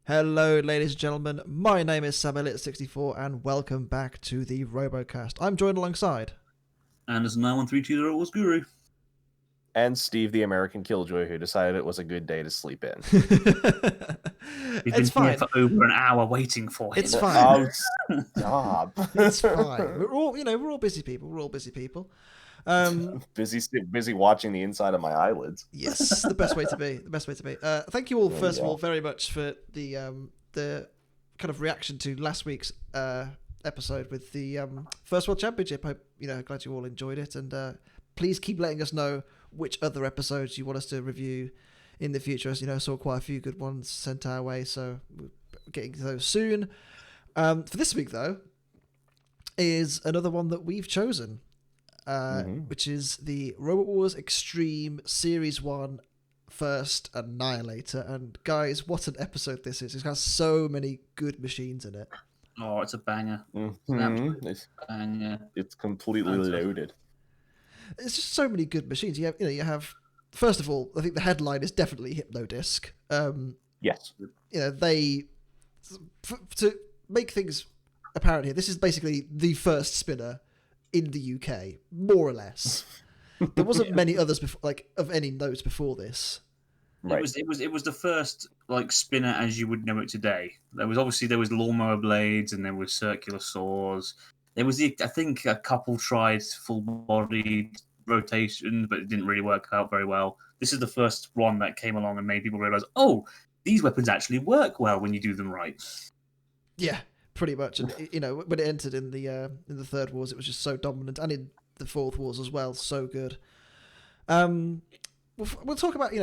Hello, ladies and gentlemen. My name is Samuel64, and welcome back to the RoboCast. I'm joined alongside. And as 91320 was Guru. And Steve, the American Killjoy, who decided it was a good day to sleep in. We've been here for over an hour waiting for him. It's fine. Oh, stop. It's fine. We're all busy people. We're all busy people. Busy watching the inside of my eyelids. Yes, the best way to be. The best way to be. Thank you all, first of all, very much for the kind of reaction to last week's episode with the First World Championship. Hope glad you all enjoyed it, and please keep letting us know which other episodes you want us to review in the future. As I saw quite a few good ones sent our way, so we're getting to those soon. For this week, though, is another one that we've chosen. Which is the Robot Wars Extreme Series 1 First Annihilator. And guys, what an episode this is. It has so many good machines in it. Oh, it's a banger. Mm-hmm. Banger. It's completely loaded. It's just so many good machines. You have first of all, I think the headline is definitely Hypnodisc. Yes. To make things apparent here, this is basically the first spinner in the UK, more or less. There wasn't many others before, of any note before this. Right. It was the first spinner as you would know it today. There was lawnmower blades and there was circular saws. There was I think a couple tried full body rotation, but it didn't really work out very well. This is the first one that came along and made people realize, oh, these weapons actually work well when you do them right. Yeah. Pretty much, and when it entered in the Third Wars, it was just so dominant, and in the Fourth Wars as well, so good. We'll talk about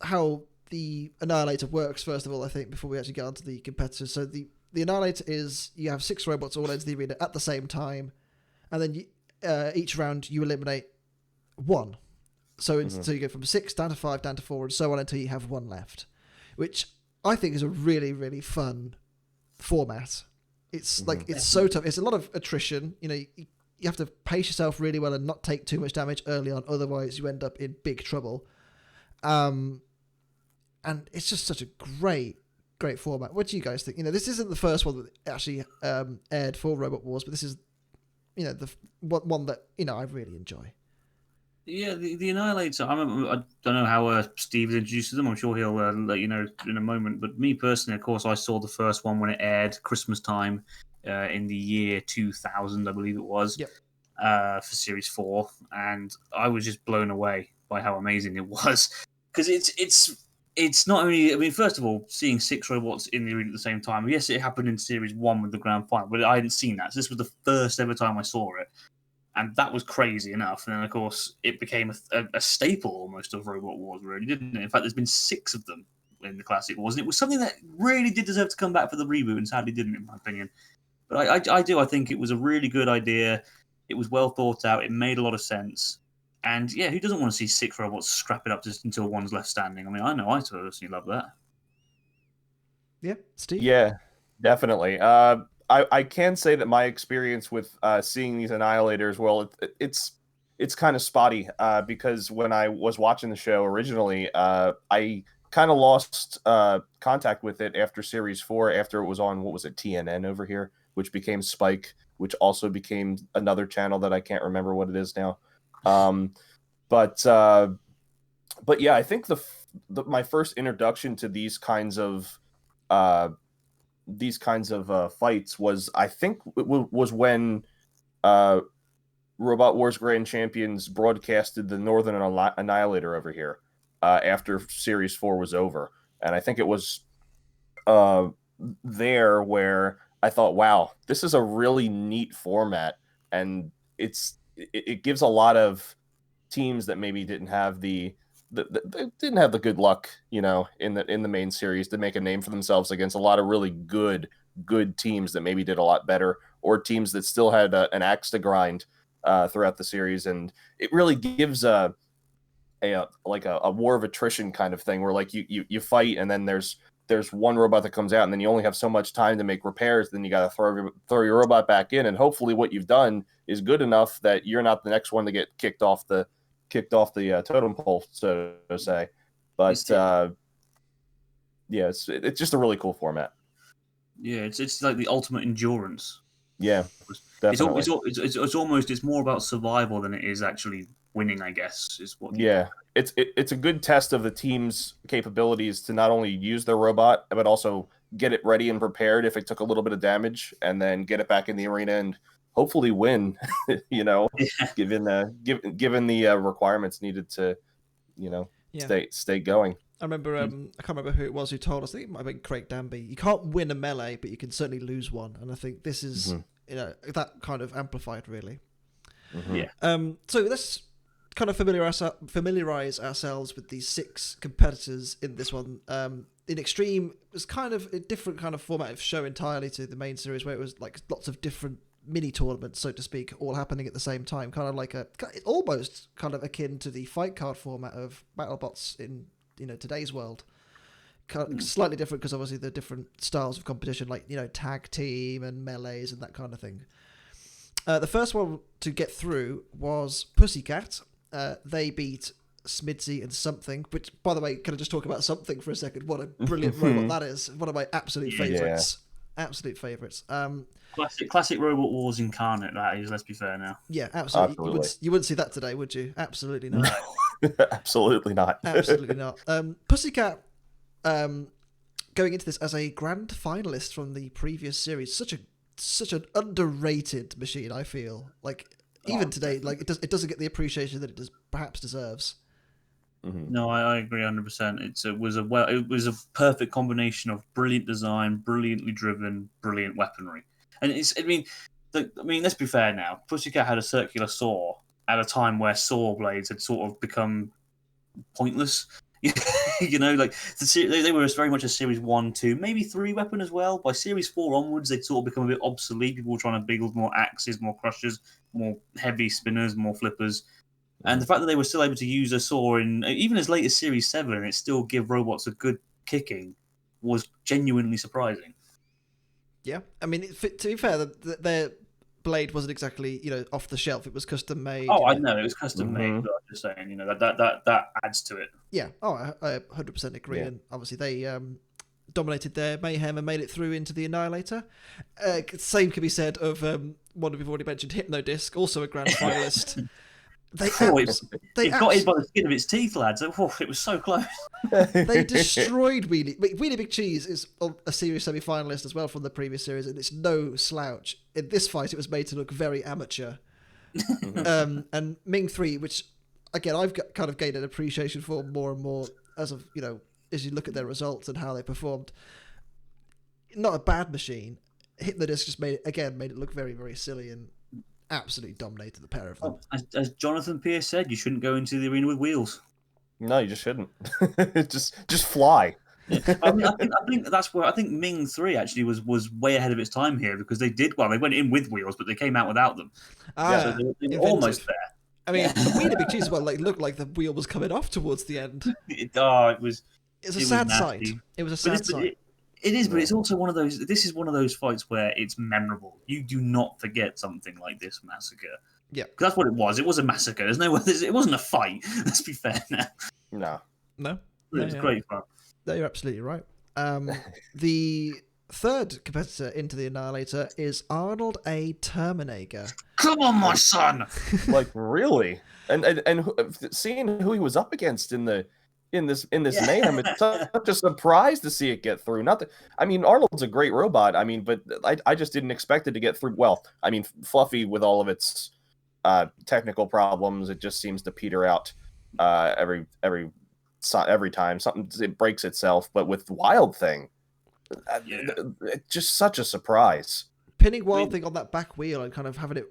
how the Annihilator works first of all. I think before we actually get onto the competitors. So the Annihilator is you have 6 robots all enter the arena at the same time, and then each round you eliminate 1. So so you go from 6 down to 5 down to 4 and so on until you have 1 left, which I think is a really really fun format. It's it's so tough. It's a lot of attrition. You have to pace yourself really well and not take too much damage early on. Otherwise, you end up in big trouble. And it's just such a great format. What do you guys think? This isn't the first one that actually aired for Robot Wars, but this is, the one that I really enjoy. Yeah, the Annihilator. I don't know how Steve introduces them. I'm sure he'll let you know in a moment. But me personally, of course, I saw the first one when it aired Christmas time in the year 2000, I believe it was. Yep. For Series 4, and I was just blown away by how amazing it was. Because it's not only. I mean, first of all, seeing 6 robots in the arena at the same time. Yes, it happened in Series 1 with the grand final, but I hadn't seen that. So this was the first ever time I saw it. And that was crazy enough. And then, of course, it became a staple almost of Robot Wars, really, didn't it? In fact, there's been 6 of them in the Classic Wars. And it was something that really did deserve to come back for the reboot and sadly didn't, in my opinion. But I think it was a really good idea. It was well thought out. It made a lot of sense. And, yeah, who doesn't want to see 6 robots scrap it up just until one's left standing? I mean, I know I personally love that. Yeah, Steve? Yeah, definitely. I can say that my experience with seeing these Annihilators, well, it's kind of spotty because when I was watching the show originally, I kind of lost contact with it after Series 4, after it was on, what was it, TNN over here, which became Spike, which also became another channel that I can't remember what it is now. But yeah, I think my first introduction to these kinds of fights was, I think, was when Robot Wars Grand Champions broadcasted the Northern Annihilator over here after Series 4 was over. And I think it was there where I thought, wow, this is a really neat format. And it gives a lot of teams that maybe didn't have the good luck, in the main series to make a name for themselves against a lot of really good teams that maybe did a lot better, or teams that still had an axe to grind throughout the series. And it really gives a war of attrition kind of thing, where you fight and then there's one robot that comes out and then you only have so much time to make repairs. Then you got to throw your robot back in, and hopefully what you've done is good enough that you're not the next one to get kicked off the totem pole, so to say. But yeah, it's just a really cool format. Yeah, it's like the ultimate endurance. Yeah, definitely. It's more about survival than it is actually winning, I guess, is what. Yeah, it's a good test of the team's capabilities to not only use their robot, but also get it ready and prepared if it took a little bit of damage, and then get it back in the arena and hopefully win. Yeah. Given the requirements needed to, stay going. I remember, I can't remember who it was who told us. I think it might have been Craig Danby. You can't win a melee, but you can certainly lose one. And I think this is, that kind of amplified, really. Mm-hmm. Yeah. So let's kind of familiarize ourselves with these 6 competitors in this one. In Extreme, it was kind of a different kind of format of show entirely to the main series, where it was like lots of different mini tournaments, so to speak, all happening at the same time. Kind of like almost kind of akin to the fight card format of BattleBots in today's world. Slightly different because obviously the different styles of competition, like tag team and melees and that kind of thing. The first one to get through was Pussycat. They beat Smidsy and Something, which, by the way, can I just talk about Something for a second? What a brilliant robot that is. One of my absolute favourites. Absolute favourites. Classic Robot Wars incarnate, that is, let's be fair now. Yeah, absolutely. You wouldn't see that today, would you? Absolutely not. Absolutely not. Absolutely not. Pussycat, going into this as a grand finalist from the previous series, such an underrated machine, I feel. Like, even today, like it doesn't get the appreciation that it perhaps deserves. Mm-hmm. No, I agree 100%. It was a perfect combination of brilliant design, brilliantly driven, brilliant weaponry. And let's be fair now. Pussycat had a circular saw at a time where saw blades had sort of become pointless. Like they were very much a series 1, 2, maybe 3 weapon as well. By series 4 onwards, they'd sort of become a bit obsolete. People were trying to build more axes, more crushers, more heavy spinners, more flippers. And the fact that they were still able to use a saw in even as late as series 7 and it still give robots a good kicking was genuinely surprising. Yeah, I mean, to be fair, their blade wasn't exactly off the shelf. It was custom made. Oh, I know it was custom made, but I'm just saying, that adds to it. Yeah. Oh, I 100% agree. Yeah. And obviously they dominated their mayhem and made it through into the Annihilator. Same can be said of one we've already mentioned, Hypnodisc, also a grand finalist. It got in by the skin of its teeth, lads. It was so close. They destroyed Wheelie. Wheelie Big Cheese is a series semi-finalist as well from the previous series, and it's no slouch. In this fight, it was made to look very amateur. And Ming 3, which, again, I've kind of gained an appreciation for more and more as you look at their results and how they performed. Not a bad machine. Hypnodisc just made it look very, very silly and absolutely dominated the pair of them. As Jonathan Pierce said, you shouldn't go into the arena with wheels. No, you just shouldn't. just fly. I think that's where I think Ming 3 actually was way ahead of its time here, because they did well. They went in with wheels, but they came out without them. So they were almost there. I mean, the Wheelie Big Cheese one looked like the wheel was coming off towards the end. It's a sad sight. It was a sad sight. It is, but it's also one of those. This is one of those fights where it's memorable. You do not forget something like this massacre. Yeah, because that's what it was. It was a massacre. There's no. It wasn't a fight. Let's be fair now. No. It was great fun. No, you're absolutely right. The third competitor into the Annihilator is Arnold A. Terminator. Come on, my son! Like, really? And seeing who he was up against in this mayhem, it's such a surprise to see it get through. Arnold's a great robot. But I just didn't expect it to get through. Well, Fluffy, with all of its technical problems, it just seems to peter out every time it breaks itself. But with Wild Thing, it's just such a surprise. Pinning Wild Thing on that back wheel and kind of having it,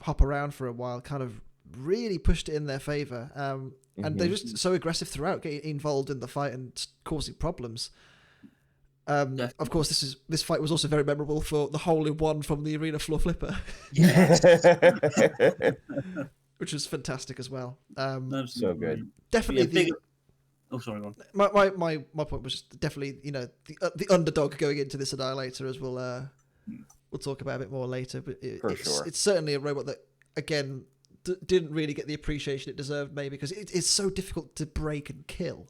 hop around for a while, kind of really pushed it in their favor. And they're just so aggressive throughout, getting involved in the fight and causing problems. Of course, this fight was also very memorable for the hole-in-one from the arena floor flipper. Yes. Which was fantastic as well. So good. Definitely sorry, go on. My point was just definitely, the underdog going into this Annihilator, as we'll talk about a bit more later. But it's certainly a robot that, again, didn't really get the appreciation it deserved, maybe because it's so difficult to break and kill.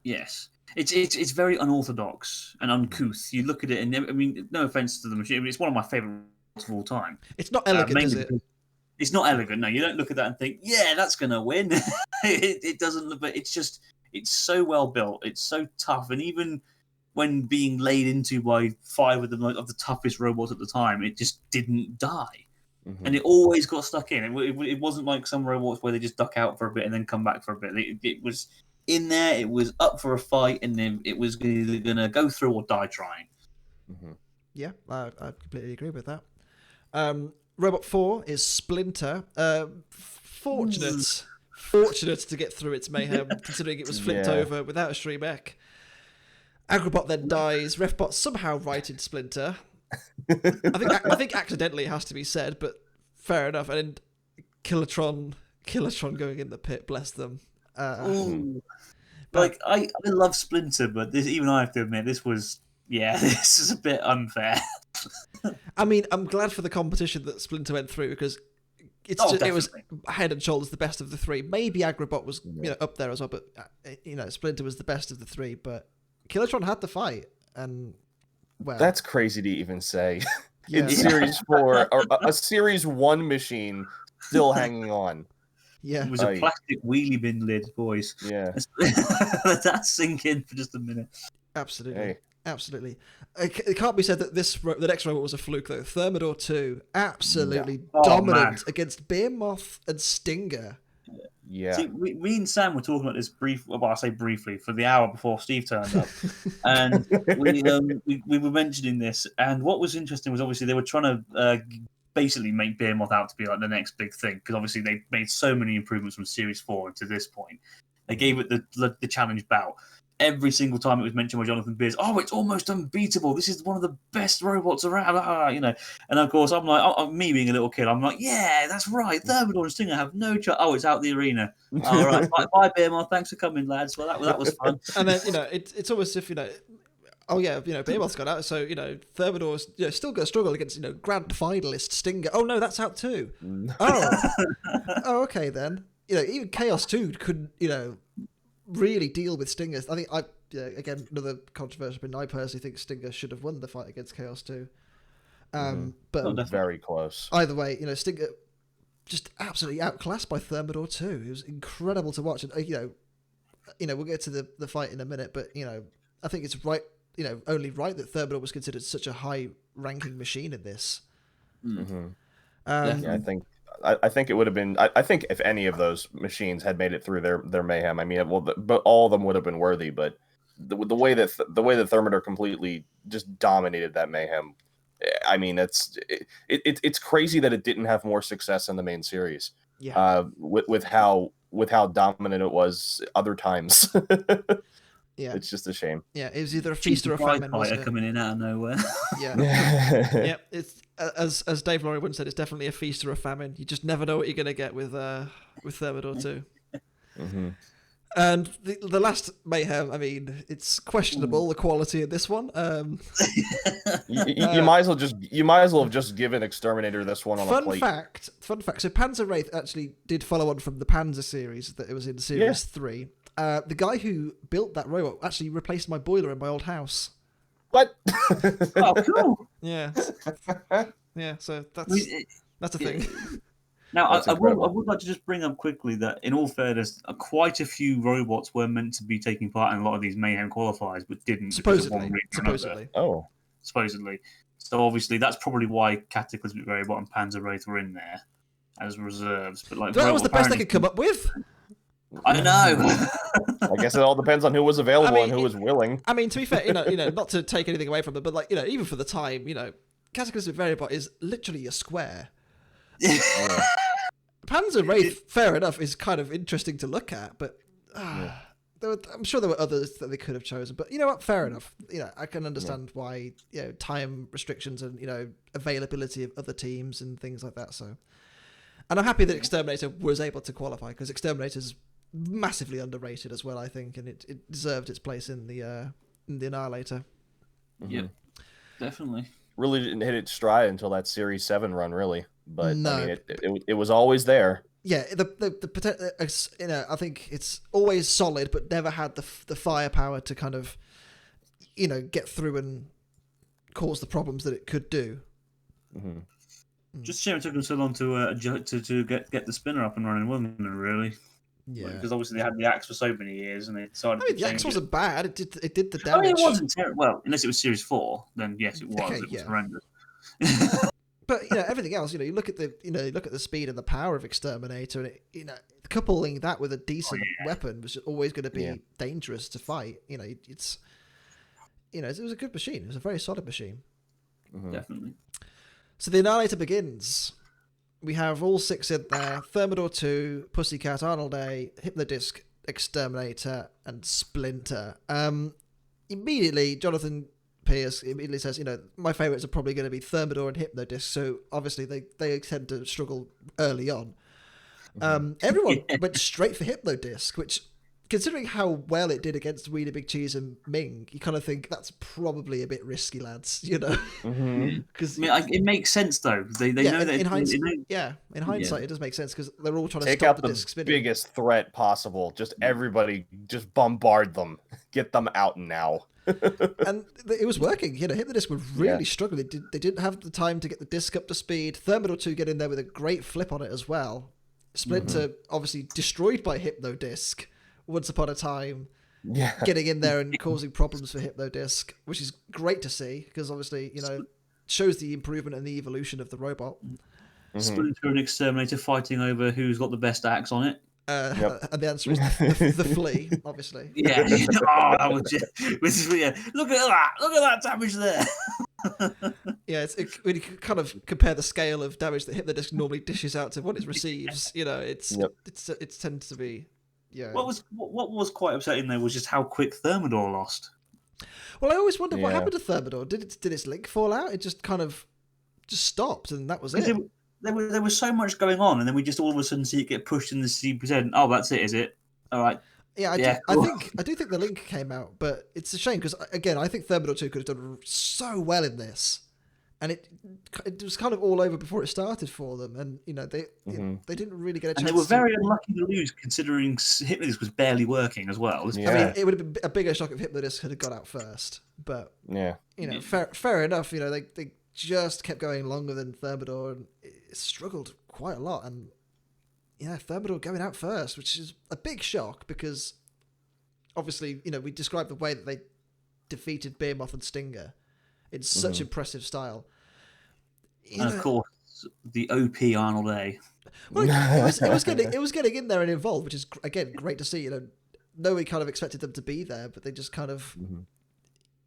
Yes, it's very unorthodox and uncouth. You look at it, and I mean, no offense to the machine, but it's one of my favorite of all time. It's not elegant, is it? It's not elegant. No, you don't look at that and think, yeah, that's gonna win. It doesn't. But it's so well built. It's so tough, and even when being laid into by 5 of the toughest robots at the time, it just didn't die. And it always got stuck in. It wasn't like some robots where they just duck out for a bit and then come back for a bit. It was in there. It was up for a fight, and then it was either going to go through or die trying. Yeah, I completely agree with that. Robot 4 is Splinter. Fortunate to get through its mayhem, considering it was flipped over without a stream mech. Agrabot then dies. Refbot somehow righted Splinter. I think accidentally, it has to be said, but fair enough. And then Killatron going in the pit, bless them. Like I love Splinter, but even I have to admit this is a bit unfair. I mean, I'm glad for the competition that Splinter went through, because it was head and shoulders the best of the 3. Maybe Agrabot was up there as well, but Splinter was the best of the 3. But Killatron had the fight, and well, that's crazy to even say. In Series 4, a Series 1 machine still hanging on. Yeah, it was a plastic wheelie bin lid, boys. Yeah, let that sink in for just a minute. Absolutely. Hey. Absolutely. It can't be said that the next robot was a fluke, though. Thermidor 2, absolutely dominant against Behemoth and Stinger. Yeah. See, me and Sam were talking about this briefly, for the hour before Steve turned up. And we were mentioning this. And what was interesting was obviously they were trying to basically make Behemoth out to be like the next big thing, because obviously they made so many improvements from Series 4 to this point. They gave it the challenge bout. Every single time it was mentioned by Jonathan Beers, it's almost unbeatable. This is one of the best robots around, And of course, I'm like, me being a little kid, I'm like, yeah, that's right. Thermidor and Stinger have no chance. Oh, it's out the arena. All right, bye, Behemoth. Thanks for coming, lads. Well, that was fun. And then it's almost if Behemoth's got out, so Thermidor's still going to struggle against grand finalist Stinger. Oh no, that's out too. Okay then. Even Chaos 2 couldn't really deal with Stinger. I think again, another controversial opinion. I personally think Stinger should have won the fight against Chaos 2. But very close. Either way, Stinger just absolutely outclassed by Thermidor 2. It was incredible to watch. And we'll get to the fight in a minute, but I think it's right. Only right that Thermidor was considered such a high-ranking machine in this. I think it would have been. I think if any of those machines had made it through their mayhem, I mean, but all of them would have been worthy. But the way that Thermidor completely just dominated that mayhem, I mean, it's crazy that it didn't have more success in the main series. Yeah. With how dominant it was other times. Yeah, it's just a shame. Yeah, it was either a feast or a famine. Coming in out of nowhere. Yeah, yeah. It's as Dave Laurie once said, it's definitely a feast or a famine. You just never know what you're going to get with Thermidor 2. And the last mayhem, I mean, it's questionable the quality of this one. You might as well have just given X-Terminator this one on a plate. Fun fact. So Panzer Wraith actually did follow on from the Panzer series that it was in Series 3. The guy who built that robot actually replaced my boiler in my old house. What? Oh, cool. Yeah. Yeah. So that's a thing. Now, I would like to just bring up quickly that, in all fairness, quite a few robots were meant to be taking part in a lot of these mayhem qualifiers, but didn't. Supposedly. Oh. Supposedly. So obviously, that's probably why Cataclysmic Robot and Panzer Wraith were in there as reserves. But that was the best they could come up with. I know. I guess it all depends on who was available and who was willing. I mean, to be fair, not to take anything away from it, but even for the time, Cataclysmic Robot is literally a square. Panzer Wraith, fair enough, is kind of interesting to look at, but I'm sure there were others that they could have chosen. But you know what? Fair enough. I can understand why time restrictions and availability of other teams and things like that. So, and I'm happy that X-Terminator was able to qualify, because X-Terminator's massively underrated as well, I think, and it deserved its place in the Annihilator. Yep, definitely. Really didn't hit its stride until that Series 7 run, really. But no. I mean, it was always there. yeah, the potential. I think it's always solid, but never had the firepower to kind of, get through and cause the problems that it could do. Mm-hmm. Just a shame it took them so long to get the spinner up and running, wasn't it? Really. Yeah, Because obviously they had the axe for so many years, and they decided I mean, to the change axe wasn't bad. It did the I damage. mean, it wasn't terrible. Well, unless it was Series 4, then yes, it was. Okay, It was yeah. horrendous. But everything else, you look at the speed and the power of X-Terminator, and coupling that with a decent weapon was always going to be dangerous to fight. It was a good machine. It was a very solid machine. Mm-hmm. Definitely. So the Annihilator begins. We have all 6 in there: Thermidor 2, Pussycat, Arnold A, Hypnodisc, X-Terminator, and Splinter. Immediately, Jonathan Pierce immediately says, my favourites are probably going to be Thermidor and Hypnodisc, so obviously they tend to struggle early on. Everyone went straight for Hypnodisc, which, considering how well it did against Wiener Big Cheese and Ming, you kind of think that's probably a bit risky, lads, Mm-hmm. Because it makes sense, though. They know that in hindsight, it does make sense, because they're all trying to Take stop out the the disc spinning. biggest threat possible. Just everybody, just bombard them. Get them out now. And it was working. Hypnodisc were really struggling. They didn't have the time to get the disc up to speed. Thermidor 2 get in there with a great flip on it as well. Splinter obviously destroyed by Hypnodisc once upon a time. Yeah. Getting in there and causing problems for Hypnodisc, which is great to see, because obviously, shows the improvement and the evolution of the robot. Splinter and X-Terminator fighting over who's got the best axe on it. And the answer is the flea, obviously. Yeah. That was just. Look at that! Look at that damage there. Yeah, when you kind of compare the scale of damage that Hypnodisc normally dishes out to what it receives, it tends to be. Yeah. What was quite upsetting though was just how quick Thermidor lost. Well, I always wondered what happened to Thermidor. Did its link fall out? It just kind of stopped, and that was it. There was so much going on, and then we just all of a sudden see it get pushed in the C%. Oh, that's it, is it? All right. Yeah, I do think the link came out, but it's a shame, because again, I think Thermidor 2 could have done so well in this, and it was kind of all over before it started for them, and they didn't really get a chance. And they were very unlucky to lose, considering Hypnodisc was barely working as well. Yeah. I mean, it would have been a bigger shock if Hypnodisc had got out first, but fair enough. They just kept going longer than Thermidor, and it struggled quite a lot. And Thermidor going out first, which is a big shock, because obviously, we described the way that they defeated Behemoth and Stinger in such impressive style. And of course, the OP Arnold A. Well, it was getting in there and involved, which is again great to see. Nobody kind of expected them to be there, but they just kind of.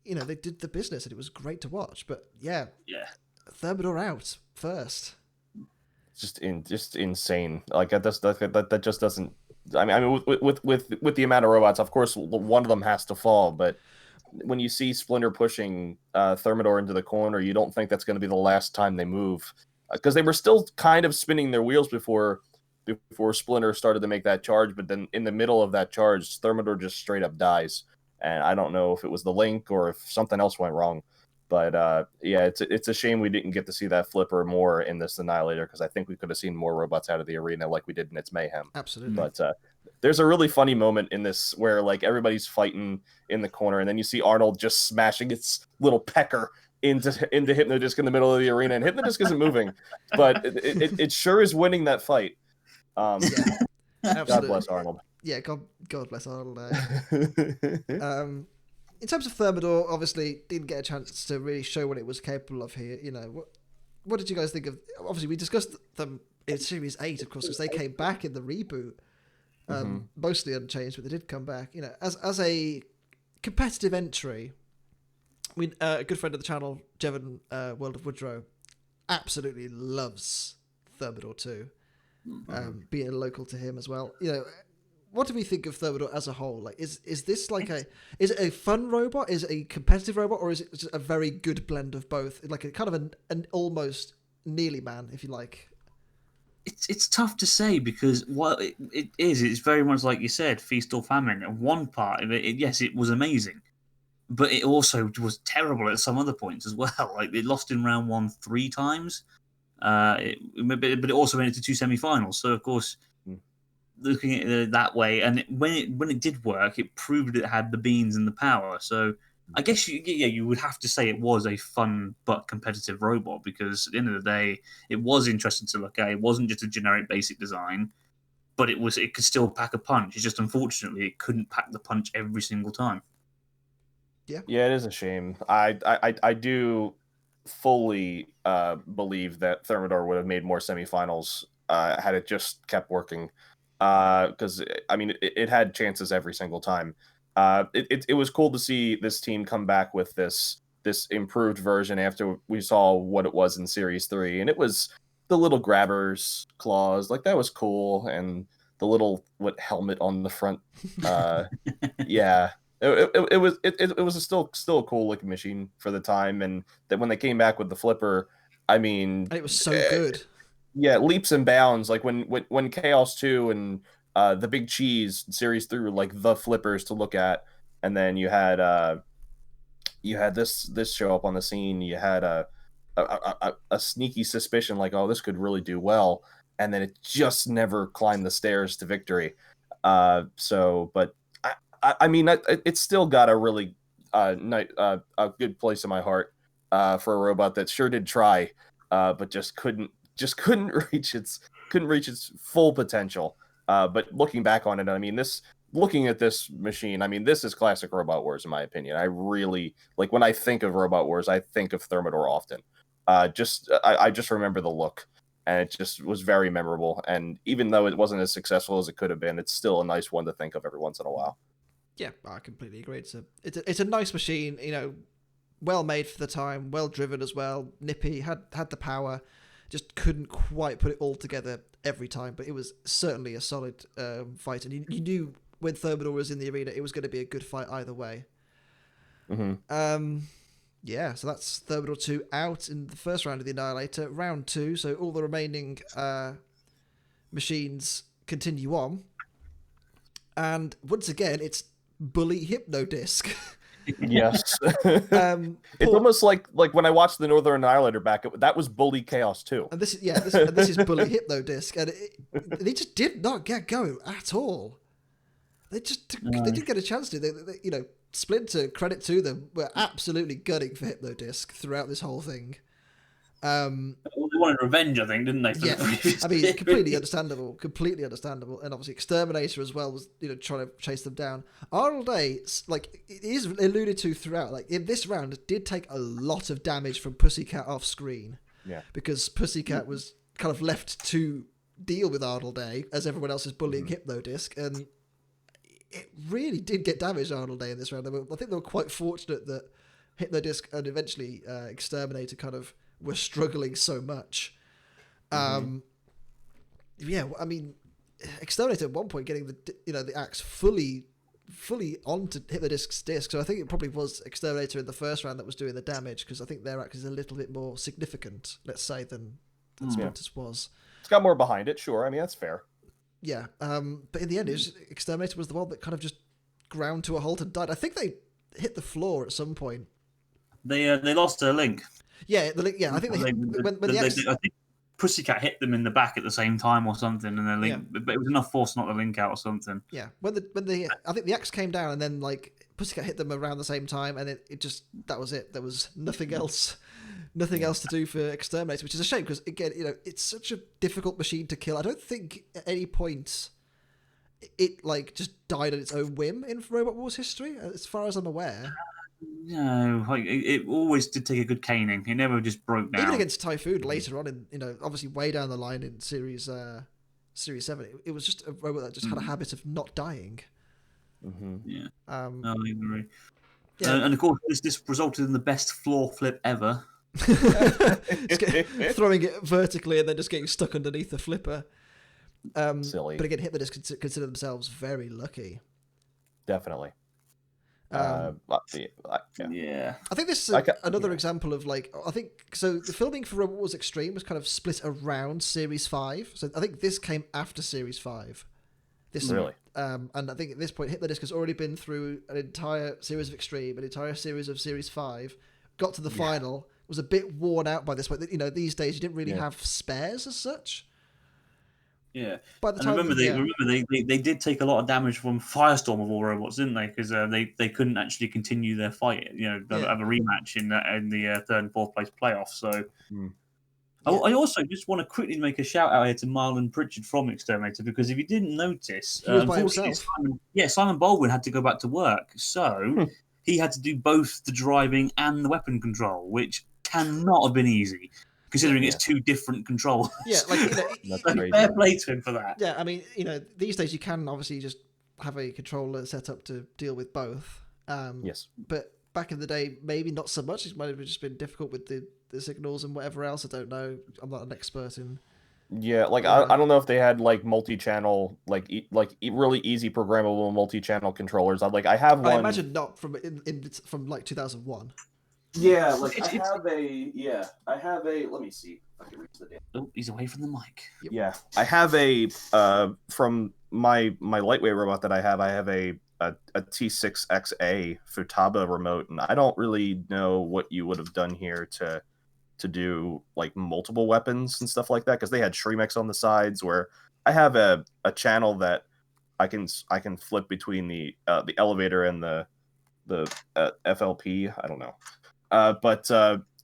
They did the business, and it was great to watch. But Thermidor out first. Just insane. Like that just doesn't. I mean, with the amount of robots, of course, one of them has to fall. But when you see Splinter pushing Thermidor into the corner, you don't think that's going to be the last time they move, because they were still kind of spinning their wheels before Splinter started to make that charge. But then in the middle of that charge, Thermidor just straight up dies. And I don't know if it was the link or if something else went wrong. But it's a shame we didn't get to see that flipper more in this Annihilator, because I think we could have seen more robots out of the arena like we did in its Mayhem. Absolutely. But there's a really funny moment in this where like everybody's fighting in the corner, and then you see Arnold just smashing its little pecker into Hypnodisc in the middle of the arena, and Hypnodisc isn't moving, but it sure is winning that fight. God bless Arnold. Yeah, God bless Arnold. In terms of Thermidor, obviously didn't get a chance to really show what it was capable of here. What did you guys think of? Obviously, we discussed them in Series 8, of course, because they came back in the reboot, mostly unchanged, but they did come back. As a competitive entry, a good friend of the channel, Jevon, World of Woodrow, absolutely loves Thermidor 2, being local to him as well. What do we think of Thermidor as a whole? Like, is this like is it a fun robot? Is it a competitive robot, or is it just a very good blend of both? Like a kind of an almost Neely man, if you like. It's tough to say, because what it's very much like you said, feast or famine. And one part of it, yes, it was amazing, but it also was terrible at some other points as well. Like, it lost in round 1 3 times, But it also went into 2 semi-finals. So of course, looking at it that way, and when it did work, it proved it had the beans and the power. So I guess you would have to say it was a fun but competitive robot, because at the end of the day, it was interesting to look at. It wasn't just a generic basic design, but it could still pack a punch. It's just unfortunately it couldn't pack the punch every single time. Yeah, it is a shame. I do fully believe that Thermidor would have made more semifinals had it just kept working. Because I mean, it had chances every single time. It was cool to see this team come back with this improved version after we saw what it was in Series 3, and it was the little grabbers claws, like that was cool, and the little helmet on the front. Yeah. It was still a cool looking machine for the time, and that when they came back with the flipper, I mean, it was so good. Yeah, leaps and bounds. Like when Chaos 2 and the Big Cheese Series 3 were like the flippers to look at, and then you had this show up on the scene. You had a sneaky suspicion like, oh, this could really do well, and then it just never climbed the stairs to victory. But I mean, it's still got a really a good place in my heart for a robot that sure did try, but just couldn't reach its full potential. But looking back on it, I mean, looking at this machine, I mean, this is classic Robot Wars in my opinion. I really like when I think of Robot Wars, I think of Thermidor often. I just remember the look, and it just was very memorable. And even though it wasn't as successful as it could have been, it's still a nice one to think of every once in a while. Yeah, I completely agree. It's a nice machine, well made for the time, well driven as well. Nippy had the power, just couldn't quite put it all together every time. But it was certainly a solid fight, and you knew when Thermidor was in the arena, it was going to be a good fight either way. Mm-hmm. Yeah, so that's Thermidor 2 out in the first round of the Annihilator. Round 2, so all the remaining machines continue on, and once again, it's Bully Hypnodisc. Yes. It's almost like when I watched the Northern Annihilator back, that was Bully Chaos 2. And this is Bully Hypnodisc, and they just did not get going at all. They didn't get a chance to. They Splinter, credit to them, were absolutely gunning for Hypnodisc throughout this whole thing. Well, they wanted revenge, I think, didn't they? Yeah, I mean, completely understandable, and obviously X-Terminator as well was trying to chase them down. Arnold A, like it is alluded to throughout, like in this round, did take a lot of damage from Pussycat off screen. Yeah, because Pussycat was kind of left to deal with Arnold A as everyone else is bullying Hypnodisc, and it really did get damaged Arnold A in this round. I think they were quite fortunate that Hypnodisc and eventually X-Terminator kind of were struggling so much. Yeah, I mean, X-Terminator at one point getting the axe fully onto Hypnodisc's disc. So I think it probably was X-Terminator in the first round that was doing the damage, because I think their axe is a little bit more significant, let's say, than Splinter's was. It's got more behind it, sure. I mean, that's fair. Yeah, but in the end, X-Terminator was the one that kind of just ground to a halt and died. I think they hit the floor at some point. They lost their link. Yeah, the link. Yeah, I think they I think Pussycat hit them in the back at the same time or something, and their link, but it was enough force to knock the link out or something. Yeah, I think the axe came down, and then like Pussycat hit them around the same time, and it just that was it. There was nothing else. Nothing else to do for X-Terminator, which is a shame because, again, it's such a difficult machine to kill. I don't think at any point it like just died on its own whim in Robot Wars history, as far as I'm aware. No, like it always did take a good caning. It never just broke down. Even against Typhoon later on, in obviously way down the line in Series 7, it was just a robot that just had a habit of not dying. Mm-hmm. Yeah, I agree. Yeah. And of course, this resulted in the best floor flip ever. Throwing it vertically and then just getting stuck underneath the flipper. Silly. But again, Hypnodisc consider themselves very lucky. Definitely. Yeah. I think this is another example of I think so. The filming for Robot Wars Extreme was kind of split around Series 5. So I think this came after Series 5. Really? And I think at this point, Hypnodisc has already been through an entire series of Extreme, an entire series of Series 5, got to the final, was a bit worn out by this point. You know, these days you didn't really have spares as such. Yeah, By the and time, they did take a lot of damage from Firestorm of all robots, didn't they? Because they couldn't actually continue their fight. You know, have a rematch in the third and fourth place playoffs. So. I also just want to quickly make a shout out here to Marlon Pritchard from X-Terminator, because if you didn't notice, he was by himself. Simon Baldwin had to go back to work, so he had to do both the driving and the weapon control, which cannot have been easy, considering it's two different controls. Yeah, like, you know, fair play to him for that. Yeah, I mean, you know, these days you can obviously just have a controller set up to deal with both. Yes. But back in the day, maybe not so much. It might have just been difficult with the signals and whatever else. I don't know. I'm not an expert in. Yeah, like I don't know if they had like multi-channel, really easy programmable multi-channel controllers. I have one. I imagine not from like 2001. Yeah, like I have a. Let me see if I can reach the damn. Oh, he's away from the mic. Yep. Yeah, I have a from my lightweight robot that I have a T6XA Futaba remote, and I don't really know what you would have done here to do like multiple weapons and stuff like that, because they had Shremex on the sides, where I have a channel that I can flip between the elevator and the FLP. I don't know, but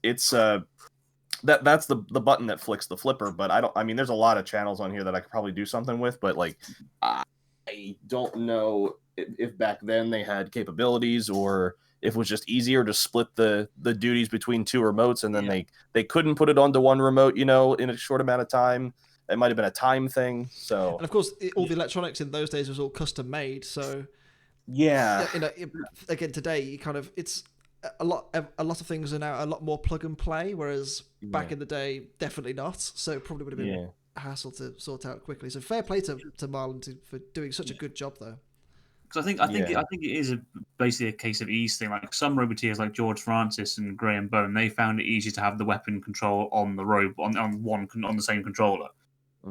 it's that's the button that flicks the flipper. But I mean, there's a lot of channels on here that I could probably do something with, but like I don't know if back then they had capabilities, or if it was just easier to split the duties between two remotes, and then they couldn't put it onto one remote, you know, in a short amount of time. It might have been a time thing. So, and of course, all the electronics in those days was all custom made. So, you know, again today, you kind of it's a lot of things are now a lot more plug and play, whereas back in the day, definitely not. So, probably would have been a hassle to sort out quickly. So, fair play to Marlon for doing such a good job though. Because I think it is basically a case of ease thing. Like some roboteers, like George Francis and Graham Bone, they found it easy to have the weapon control on the robot on the same controller.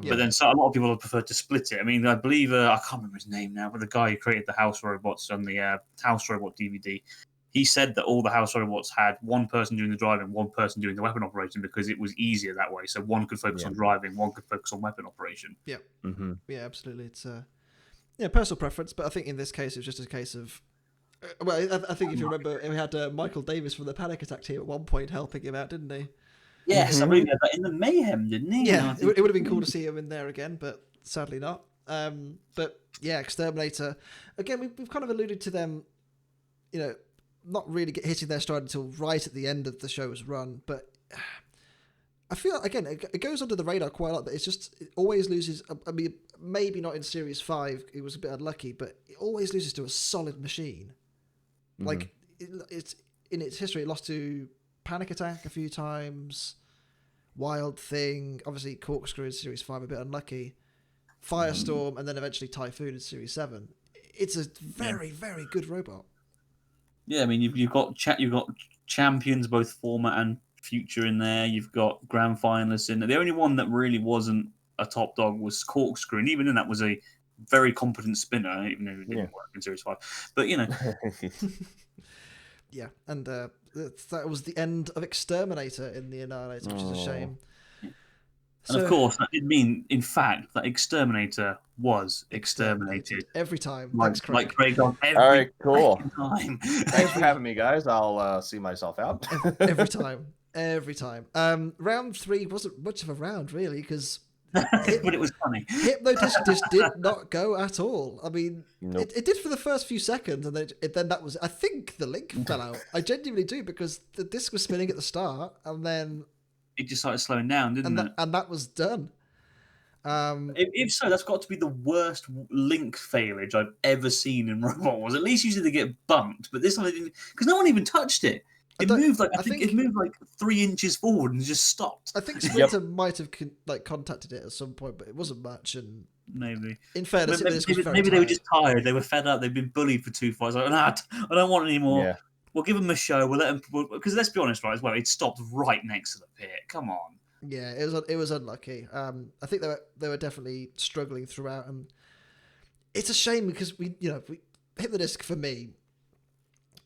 Yeah. But then a lot of people have preferred to split it. I mean, I believe I can't remember his name now, but the guy who created the House Robots on the House Robot DVD, he said that all the House Robots had one person doing the driving, one person doing the weapon operation, because it was easier that way. So one could focus on driving, one could focus on weapon operation. Yeah, yeah, absolutely. It's personal preference, but I think in this case it was just a case of. Well, I think if you remember, we had Michael Davis from the Panic Attack team at one point helping him out, didn't he? Yes, I believe that in the Mayhem, didn't he? Yeah, it would have been cool to see him in there again, but sadly not. But yeah, X-Terminator. Again, we've kind of alluded to them, you know, not really hitting their stride until right at the end of the show's run, but I feel, again, it goes under the radar quite a lot, but it always loses. I mean, maybe not in Series 5, it was a bit unlucky, but it always loses to a solid machine. Like, it's in its history, it lost to Panic Attack a few times, Wild Thing, obviously Corkscrew in Series 5, a bit unlucky, Firestorm, and then eventually Typhoon in Series 7. It's a very, very good robot. Yeah, I mean, you've got champions, both former and future, in there. You've got grand finalists in there. The only one that really wasn't a top dog was Corkscrew, and even then that was a very competent spinner, even though it didn't work in Series 5. But, you know. Yeah, and that was the end of X-Terminator in the Annihilator, which is a shame. And of course, that did mean, in fact, that X-Terminator was exterminated. Every time. Like Craig on every All right, cool. time. Thanks for having me, guys. I'll see myself out. Every time. Round 3 wasn't much of a round, really, because... but it was funny. Hypnodisc just did not go at all. I mean, it did for the first few seconds, and then that was... I think the link fell out. I genuinely do, because the disc was spinning at the start, and then... It just started slowing down, didn't it? And that was done. If so, that's got to be the worst link failage I've ever seen in Robot Wars. At least usually they get bumped, but this time they didn't, because no one even touched it. It moved like it moved like 3 inches forward and just stopped. I think Splinter might have contacted it at some point, but it wasn't much. And maybe, in fairness, maybe they were just tired. They were fed up. They've been bullied for 2 fights. Like, I don't want any more. Yeah. We'll give them a show. We'll let them, because let's be honest, right? As well, it stopped right next to the pit. Come on. Yeah, it was unlucky. I think they were definitely struggling throughout, and it's a shame because we hit the disc for me.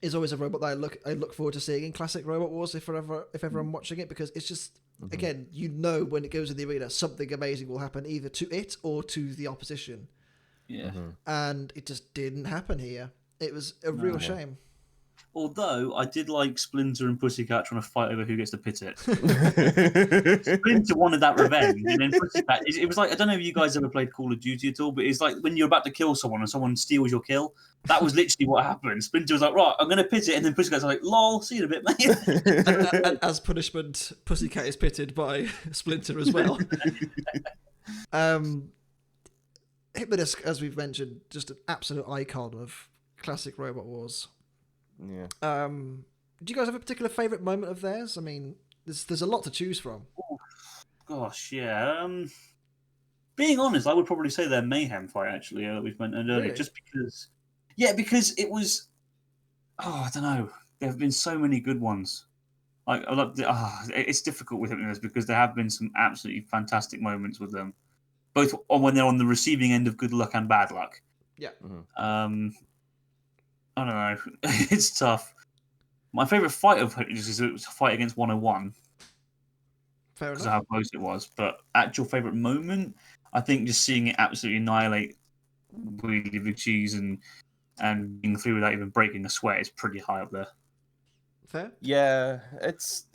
is always a robot that I look forward to seeing in classic Robot Wars if ever I'm watching it, because it's just again, you know, when it goes in the arena, something amazing will happen either to it or to the opposition. Yeah. And it just didn't happen here. It was a real shame. Although I did like Splinter and Pussycat trying to fight over who gets to pit it. Splinter wanted that revenge, and then Pussycat. It was like, I don't know if you guys ever played Call of Duty at all, but it's like when you're about to kill someone and someone steals your kill. That was literally what happened. Splinter was like, right, I'm going to pit it, and then Pussycat's like, lol, see you in a bit, mate. and as punishment, Pussycat is pitted by Splinter as well. Hypnodisc, as we've mentioned, just an absolute icon of classic Robot Wars. Yeah. Do you guys have a particular favourite moment of theirs? I mean, there's a lot to choose from. Oh, gosh, yeah. Being honest, I would probably say their Mayhem fight, actually, that we've mentioned earlier, Really? just because... Yeah, because it was... Oh, I don't know. There have been so many good ones. It's difficult with Hypnodisc because there have been some absolutely fantastic moments with them, both when they're on the receiving end of good luck and bad luck. Yeah. I don't know. It's tough. My favourite fight of Hypnodisc is a fight against 101. Fair Because enough. of how close it was. But actual favourite moment, I think just seeing it absolutely annihilate Wheelie Big Cheese and being through without even breaking a sweat is pretty high up there. Fair. Yeah, it's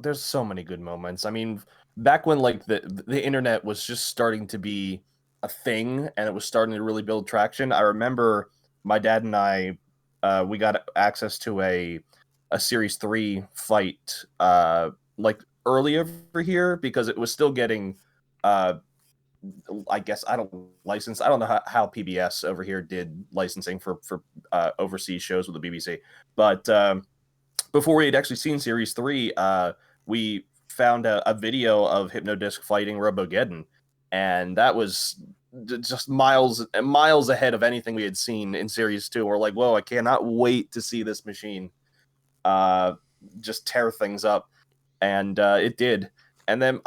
there's so many good moments. I mean, back when like the internet was just starting to be a thing and it was starting to really build traction, I remember my dad and I we got access to a Series 3 fight like early over here because it was still getting I guess I don't know how PBS over here did licensing for overseas shows with the BBC, but before we had actually seen Series 3, we found a video of Hypnodisc fighting Robogeddon, and that was just miles ahead of anything we had seen in Series 2. We're like, whoa, I cannot wait to see this machine just tear things up, and it did. And then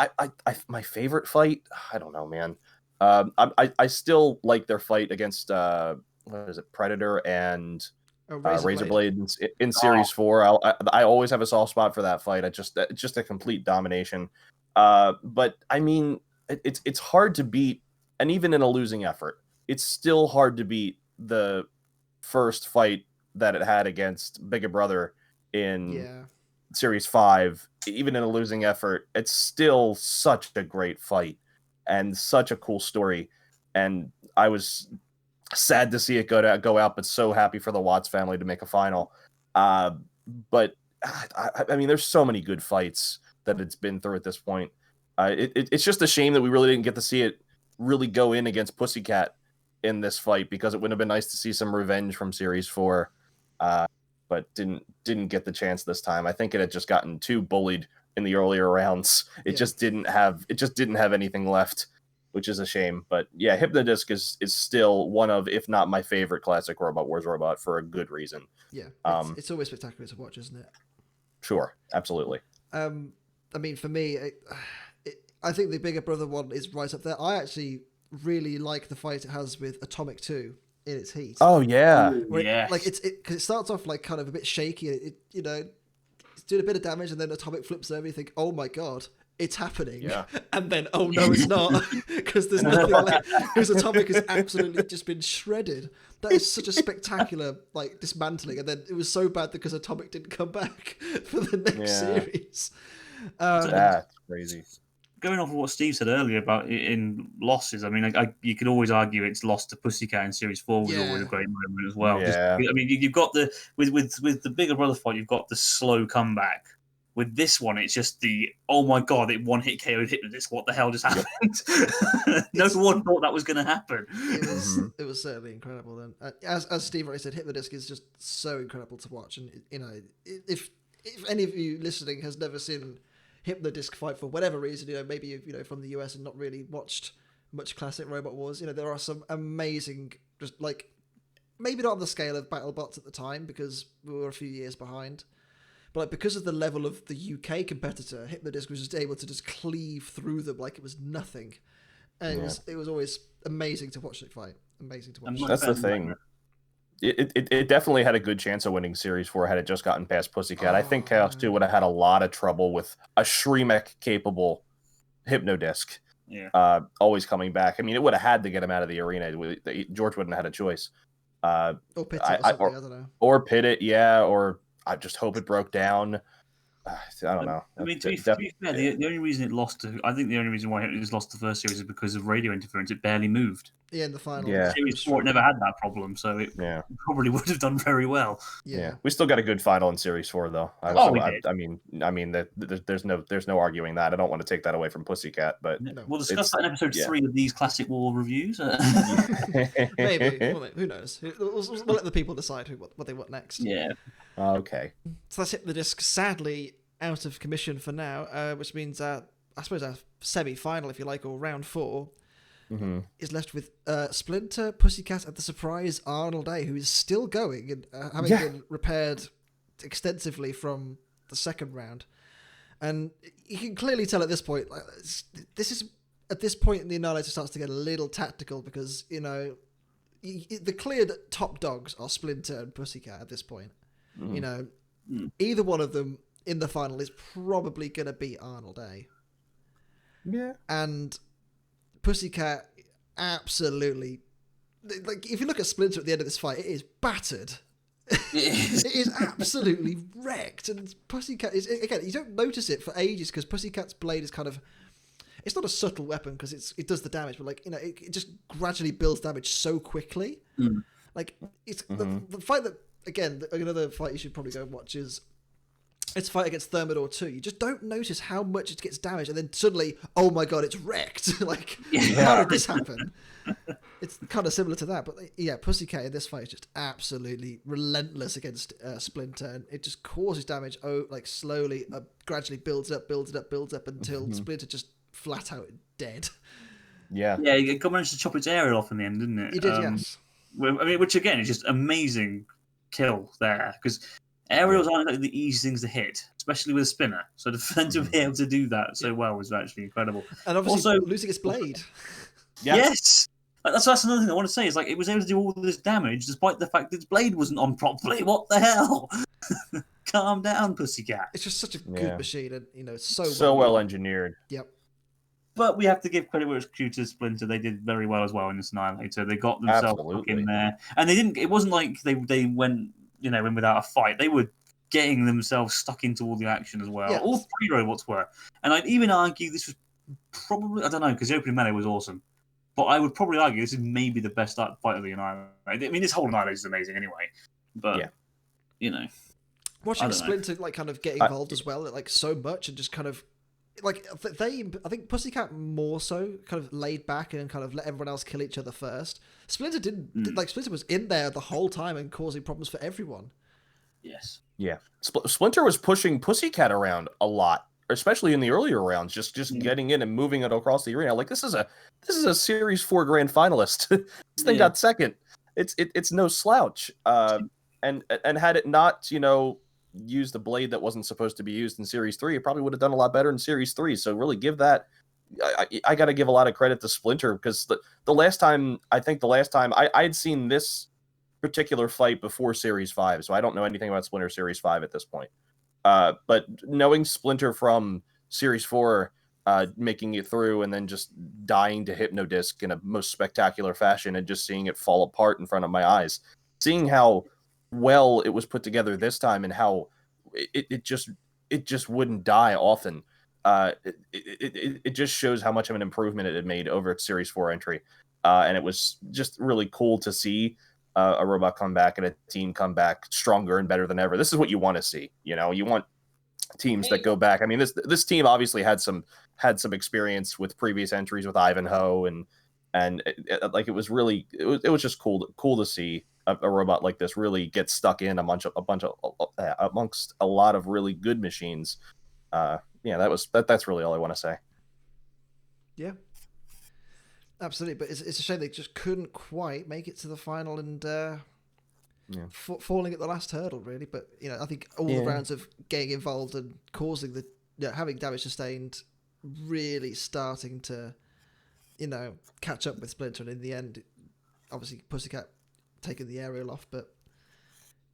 my favorite fight, I don't know, man. I still like their fight against what is it, Predator and Razorblade in Series 4. I always have a soft spot for that fight. It's just a complete domination. But I mean, it's hard to beat, and even in a losing effort, it's still hard to beat the first fight that it had against Bigger Brother in Series 5. Even in a losing effort, it's still such a great fight and such a cool story. And I was sad to see it go out, but so happy for the Watts family to make a final. But I mean, there's so many good fights that it's been through at this point. It's just a shame that we really didn't get to see it really go in against Pussycat in this fight, because it would have been nice to see some revenge from Series 4. But didn't get the chance this time. I think it had just gotten too bullied in the earlier rounds. It just didn't have anything left, which is a shame. But yeah, Hypnodisc is still one of, if not my favorite classic Robot Wars robot, for a good reason. Yeah, it's always spectacular to watch, isn't it? Sure, absolutely. I mean, for me, I think the Bigger Brother one is right up there. I actually really like the fight it has with Atomic 2 in its heat. Oh yeah, like cause it starts off like kind of a bit shaky. It's doing a bit of damage, and then Atomic flips over. You think, oh my god, it's happening. Yeah. And then, oh no, it's not, because there's nothing left. Because Atomic has absolutely just been shredded. That is such a spectacular like dismantling, and then it was so bad because Atomic didn't come back for the next series. That's crazy. Going off of what Steve said earlier about in losses, I mean, you could always argue it's lost to Pussycat in Series 4 was always a great moment as well. Yeah. I mean, you've got with the Bigger Brother fight, you've got the slow comeback. With this one, it's just oh my god, it one hit KO'd Hypnodisc. What the hell just happened? No one thought that was going to happen. It was certainly incredible. Then, as Steve already said, Hypnodisc is just so incredible to watch. And if any of you listening has never seen Hypnodisc fight for whatever reason, maybe you've from the US and not really watched much classic Robot Wars, there are some amazing, just like, maybe not on the scale of BattleBots at the time because we were a few years behind, but like because of the level of the UK competitor, Hypnodisc was just able to just cleave through them like it was nothing, and it was always amazing to watch it fight. Amazing to watch. That's the thing. It definitely had a good chance of winning Series 4 had it just gotten past Pussycat. I think Chaos 2 would have had a lot of trouble with a Shremek-capable Hypnodisc. Yeah. Always coming back. I mean, it would have had to get him out of the arena. George wouldn't have had a choice. Or Pit It or something, I don't know. Or Pit It, yeah, or I just hope it broke down. I don't know. I mean, to be fair, the only reason it lost I think the only reason why it lost the first series is because of radio interference. It barely moved. Yeah, in the final. Yeah. Series 4 it never had that problem, so it probably would have done very well. Yeah. We still got a good final in Series 4, though. We did. I mean, there's no arguing that. I don't want to take that away from Pussycat, but we'll discuss that in episode 3 of these Classic War reviews. Maybe. Who knows? We'll let the people decide what they want next. Yeah. Okay. So that's Hypnodisc, sadly out of commission for now, which means I suppose our semi-final, if you like, or round 4, is left with Splinter, Pussycat, and the surprise Arnold A, who is still going and having been repaired extensively from the second round. And you can clearly tell at this point, at this point in the Annihilator starts to get a little tactical because, the cleared top dogs are Splinter and Pussycat at this point. Either one of them in the final is probably going to beat Arnold A. Yeah. And Pussycat absolutely... Like, if you look at Splinter at the end of this fight, it is battered. It is absolutely wrecked. And Pussycat is... Again, you don't notice it for ages because Pussycat's blade is kind of... It's not a subtle weapon because it does the damage, but it just gradually builds damage so quickly. Like, it's the fight that... Again, another fight you should probably go and watch is... It's a fight against Thermidor 2. You just don't notice how much it gets damaged, and then suddenly, oh my god, it's wrecked. How did this happen? It's kind of similar to that, but yeah, Pussycat in this fight is just absolutely relentless against Splinter, and it just causes damage. Slowly, gradually builds up until Splinter just flat out dead. Yeah. Yeah, it managed to chop its aerial off in the end, didn't it? It did, yes. I mean, which again is just amazing kill there because. Aerials aren't exactly the easiest things to hit, especially with a spinner. So for them to be able to do that so well was actually incredible. And obviously also, losing its blade. Yes! That's another thing I want to say is it was able to do all this damage despite the fact that its blade wasn't on properly. What the hell? Calm down, Pussycat. It's just such a good machine, and it's so well engineered. Yep. But we have to give credit where it's due to Splinter. They did very well as well in this Annihilator. They got themselves in there, and they didn't. It wasn't like they went. In without a fight. They were getting themselves stuck into all the action as well. Yes. All 3 robots were. And I'd even argue this was probably, I don't know, because the opening melee was awesome. But I would probably argue this is maybe the best fight of the Annihilator. I mean, this whole Annihilator is amazing anyway. But, watching Splinter, kind of get involved as well, so much and just kind of, I think Pussycat more so kind of laid back and kind of let everyone else kill each other first. Splinter didn't. Splinter was in there the whole time and causing problems for everyone. Yes. Yeah. Splinter was pushing Pussycat around a lot, especially in the earlier rounds, just getting in and moving it across the arena. This is a Series 4 grand finalist. This thing got second. It's no slouch. And had it not, used the blade that wasn't supposed to be used in Series 3, it probably would have done a lot better in Series 3. So really give that... I got to give a lot of credit to Splinter because the last time I'd seen this particular fight before Series 5, so I don't know anything about Splinter Series 5 at this point. But knowing Splinter from Series 4 making it through and then just dying to Hypnodisc in a most spectacular fashion and just seeing it fall apart in front of my eyes, seeing how well it was put together this time and how it just wouldn't die often. It just shows how much of an improvement it had made over its Series 4 entry. And it was just really cool to see a robot come back and a team come back stronger and better than ever. This is what you want to see. You want teams that go back. I mean, this team obviously had some experience with previous entries with Ivanhoe and it was really it was just cool to see a robot like this really get stuck in amongst a lot of really good machines. That's really all I want to say. Yeah, absolutely. But it's a shame they just couldn't quite make it to the final and falling at the last hurdle, really. But I think all the rounds of getting involved and causing having damage sustained, really starting to catch up with Splinter, and in the end, obviously Pussycat taken the aerial off. But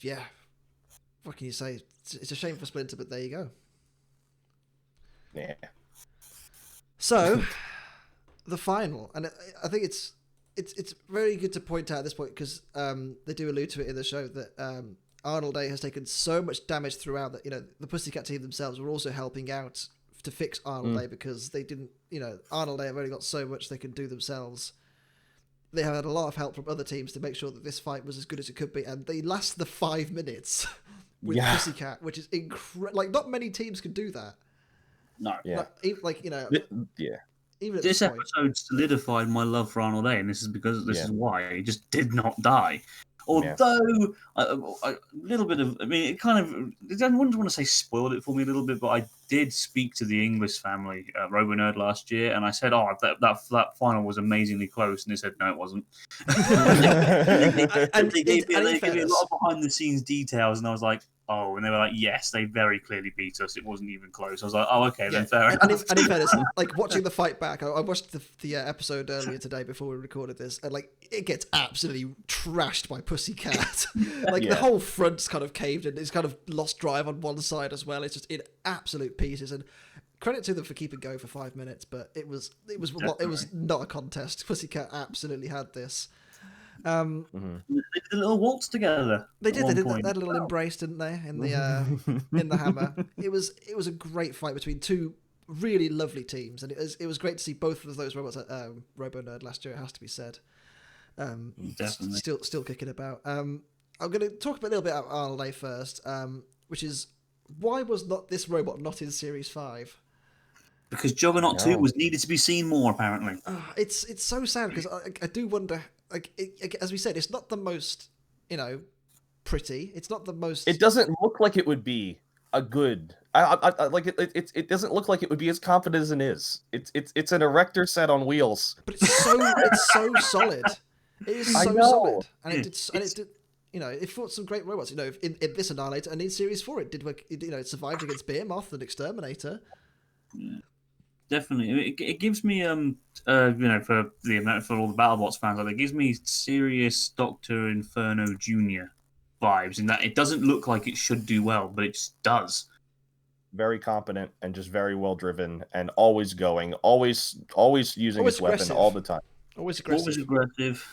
yeah, what can you say? It's a shame for Splinter, but there you go. Yeah. So, the final, and I think it's very good to point out at this point because they do allude to it in the show that Arnold A has taken so much damage throughout that the Pussycat team themselves were also helping out to fix Arnold A because they didn't Arnold A have only got so much they can do themselves. They have had a lot of help from other teams to make sure that this fight was as good as it could be, and they last the 5 minutes with Pussycat, which is incredible. Like, not many teams can do that. No. Yeah. Even at this point. episode solidified my love for Arnold A, and this is because this is why he just did not die. Although a little bit of, I mean, it kind of, I wouldn't want to say spoiled it for me a little bit, but I did speak to the English family, RoboNerd, last year, and I said, "Oh, that final was amazingly close," and they said, "No, it wasn't." They gave me a lot of behind the scenes details, and I was like, "Oh," and they were like, "Yes, they very clearly beat us. It wasn't even close." I was like, "Oh, okay, then fair enough." And in fairness, like watching the fight back, I watched the episode earlier today before we recorded this, and like it gets absolutely trashed by Pussycat. The whole front's kind of caved in. It's kind of lost drive on one side as well. It's just in absolute pieces. And credit to them for keeping going for 5 minutes, but it was not a contest. Pussycat absolutely had this. They did a little waltz together. They did. They did that little embrace, didn't they? In the in the hammer. It was a great fight between two really lovely teams, and it was great to see both of those robots at RoboNerd last year. It has to be said. Definitely. Still kicking about. I'm going to talk a little bit about Arnold A first, which is why was this robot not in Series 5? Because Juggernaut 2 was needed to be seen more, apparently. It's so sad because I do wonder. As we said, it's not the most, pretty. It's not the most. It doesn't look like it would be a good. I like it. It doesn't look like it would be as confident as it is. It's an erector set on wheels. But it's so solid. It is so solid, and it did. It fought some great robots. In this Annihilator and in Series 4, it did. It survived against Behemoth and X-Terminator. Yeah. Definitely, it gives me for all the BattleBots fans, it gives me serious Doctor Inferno Junior vibes in that it doesn't look like it should do well, but it just does. Very competent and just very well driven, and always going, always using its weapon all the time. Always aggressive.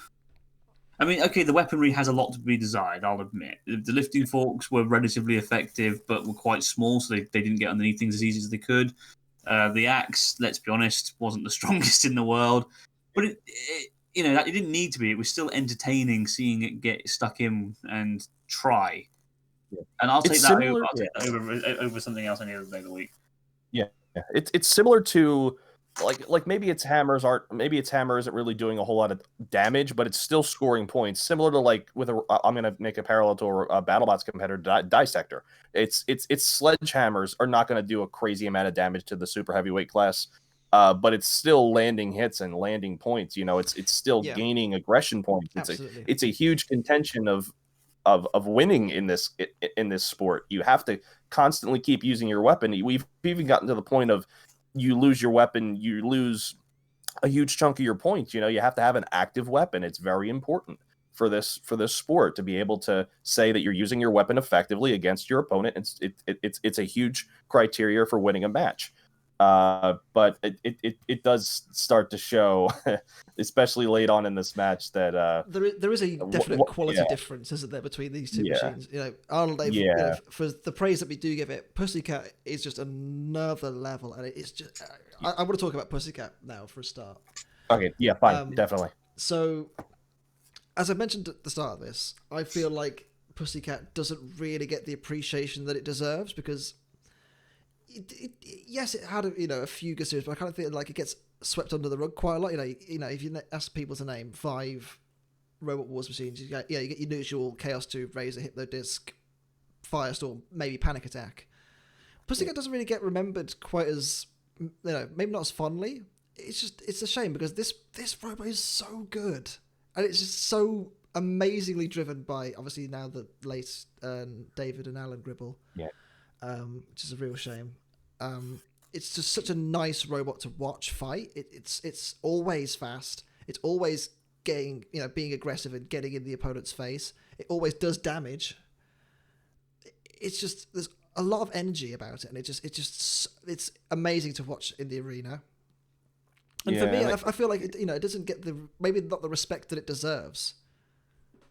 I mean, okay, the weaponry has a lot to be desired, I'll admit. The lifting forks were relatively effective, but were quite small, so they didn't get underneath things as easy as they could. The axe, let's be honest, wasn't the strongest in the world, but it didn't need to be. It was still entertaining seeing it get stuck in and try. Yeah. And I'll take that over something else any other day of the week. Yeah, it's similar to like maybe its hammer isn't really doing a whole lot of damage, but it's still scoring points. Similar to I'm gonna make a parallel to a BattleBots competitor, Dissector. Its sledgehammers are not gonna do a crazy amount of damage to the super heavyweight class, but it's still landing hits and landing points. It's still gaining aggression points. It's a huge contention of winning in this sport. You have to constantly keep using your weapon. We've even gotten to the point of you lose your weapon, you lose a huge chunk of your points. You have to have an active weapon. It's very important for this sport to be able to say that you're using your weapon effectively against your opponent. It's a huge criteria for winning a match. But it does start to show, especially late on in this match, that there is a definite quality difference, isn't there, between these two machines? Arnold A, for the praise that we do give it, Pussycat is just another level, and it's just. I want to talk about Pussycat now for a start. Okay, yeah, fine, definitely. So, as I mentioned at the start of this, I feel like Pussycat doesn't really get the appreciation that it deserves because. Yes, it had a few good series, but I kind of feel like it gets swept under the rug quite a lot. If you ask people to name 5 Robot Wars machines, you get your usual Chaos 2, Razor, Hypnodisc, Firestorm, maybe Panic Attack. Pussycat doesn't really get remembered quite as maybe not as fondly. It's a shame because this robot is so good, and it's just so amazingly driven by obviously now the late David and Alan Gribble. Yeah. Which is a real shame. It's just such a nice robot to watch fight. It's always fast. It's always getting, being aggressive and getting in the opponent's face. It always does damage. It's just, there's a lot of energy about it, and it's amazing to watch in the arena. And for me, I feel like it doesn't get maybe not the respect that it deserves,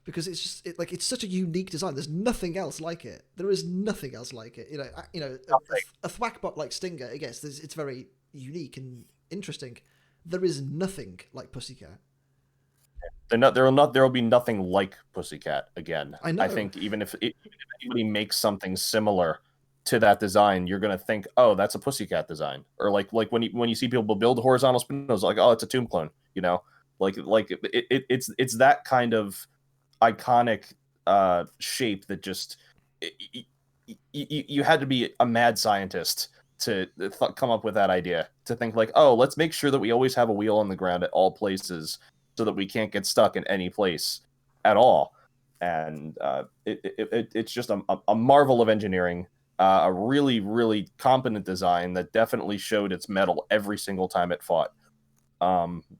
because it's just it's such a unique design. There's nothing else like it. There is nothing else like it. A thwackbot like Stinger, I guess it's very unique and interesting. There is nothing like Pussycat. There will be nothing like Pussycat again. I know. I think even if anybody makes something similar to that design, you're going to think, oh, that's a Pussycat design. Or like when you see people build horizontal spinos, like, oh, it's a Tomb clone. It's that kind of iconic shape that just you had to be a mad scientist to come up with that idea, to think like, oh, let's make sure that we always have a wheel on the ground at all places so that we can't get stuck in any place at all. And it's just a marvel of engineering, a really, really competent design that definitely showed its mettle every single time it fought.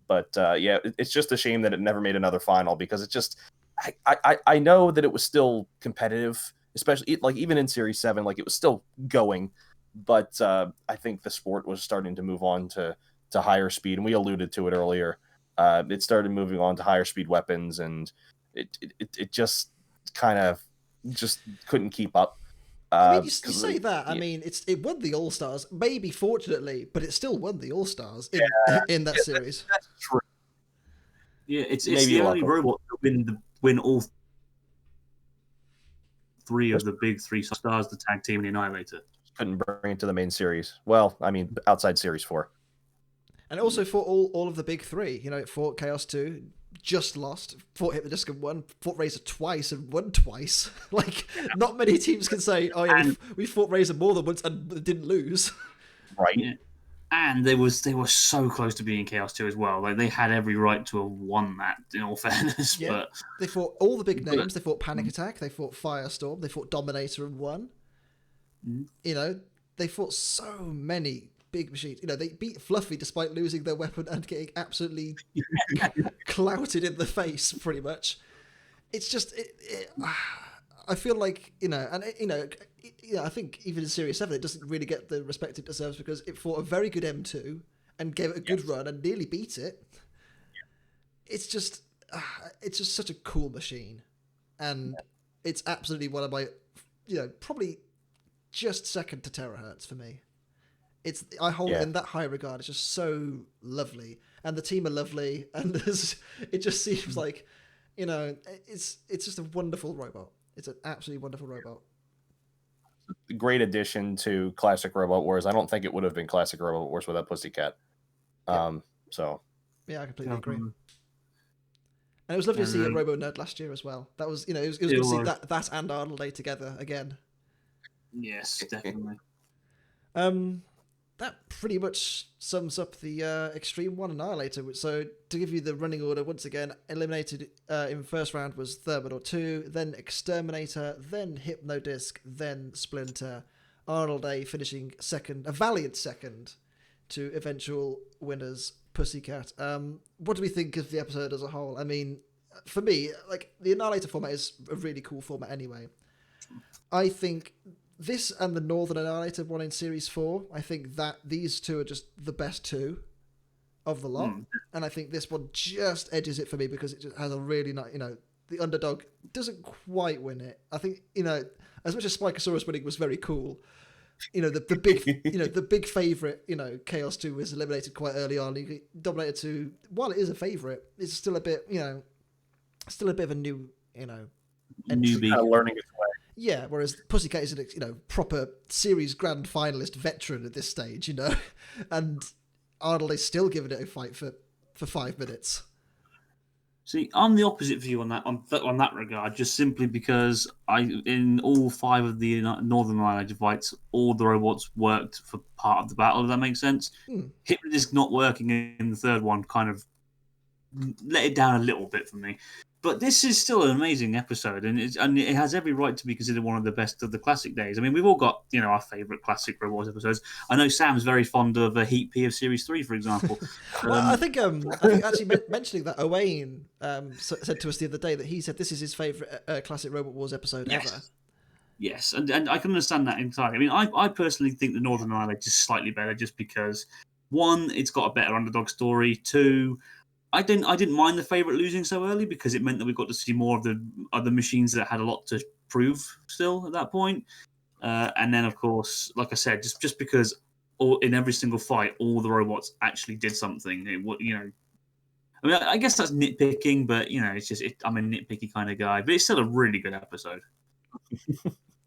It's just a shame that it never made another final, because it just, I know that it was still competitive, especially even in Series 7, it was still going, but I think the sport was starting to move on to higher speed, and we alluded to it earlier. It started moving on to higher speed weapons, and it just kind of just couldn't keep up. I mean, you say that. I mean, it won the All-Stars, maybe fortunately, but it still won the All-Stars in that series. That's true. Yeah, it's the only robot to win all three of the big three stars, the tag team and the Annihilator. Couldn't bring it to the main series. Well, I mean, outside Series 4. And it also fought all of the big three. It fought Chaos 2, just lost, fought Hypnodisc and won, fought Razor twice and won twice. Not many teams can say, oh yeah, we fought Razor more than once and didn't lose. Right. Yeah. And they were so close to being Chaos 2 as well. They had every right to have won that, in all fairness. Yeah. But they fought all the big names. They fought Panic Attack, they fought Firestorm, they fought Dominator and won. They fought so many big machines. They beat Fluffy despite losing their weapon and getting absolutely clouted in the face, pretty much. It's just, I feel like, I think even in Series 7, it doesn't really get the respect it deserves, because it fought a very good M2 and gave it a good run and nearly beat it. It's just such a cool machine. And it's absolutely one of my, probably just second to Terahertz for me. I hold it in that high regard. It's just so lovely, and the team are lovely, and it just seems like, it's just a wonderful robot. It's an absolutely wonderful robot. Great addition to classic Robot Wars. I don't think it would have been classic Robot Wars without Pussycat. So yeah, I completely agree. And it was lovely to see a Robo Nerd last year as well. That was, it was good to see that and Arnold Day together again. Yes, definitely. That pretty much sums up the Extreme 1 Annihilator. So to give you the running order once again, eliminated in first round was Thermidor 2, then X-Terminator, then Hypnodisc, then Splinter. Arnold A finishing second, a valiant second, to eventual winners Pussycat. What do we think of the episode as a whole? I mean, for me, the Annihilator format is a really cool format anyway. I think this and the Northern Annihilator one in Series 4, I think that these two are just the best two of the lot. And I think this one just edges it for me because it just has a really nice, the Underdog doesn't quite win it. I think, as much as Spikosaurus winning was very cool, the big, the big favourite, Chaos 2 was eliminated quite early on. Dominator 2, while it is a favourite, it's still a bit, still a bit of a new, newbie. Kind of learning its way. Yeah, whereas Pussycat is a proper series grand finalist veteran at this stage, and Arnold is still giving it a fight for 5 minutes. See, I'm the opposite view on that regard, just simply because in all 5 of the Northern Annihilator fights, all the robots worked for part of the battle. Does that make sense? Hypnodisc not working in the third one kind of let it down a little bit for me. But this is still an amazing episode, and it has every right to be considered one of the best of the classic days. I mean, we've all got our favourite classic Robot Wars episodes. I know Sam's very fond of Heat P of Series 3, for example. Well, I think actually mentioning that, Owain said to us the other day that he said this is his favourite classic Robot Wars episode ever. Yes, and I can understand that entirely. I mean, I personally think the Northern Annihilator is slightly better just because, one, it's got a better underdog story. Two, I didn't mind the favourite losing so early because it meant that we got to see more of the other machines that had a lot to prove still at that point. And then, of course, like I said, just because in every single fight, all the robots actually did something. I mean, I guess that's nitpicking, but it's just I'm a nitpicky kind of guy. But it's still a really good episode.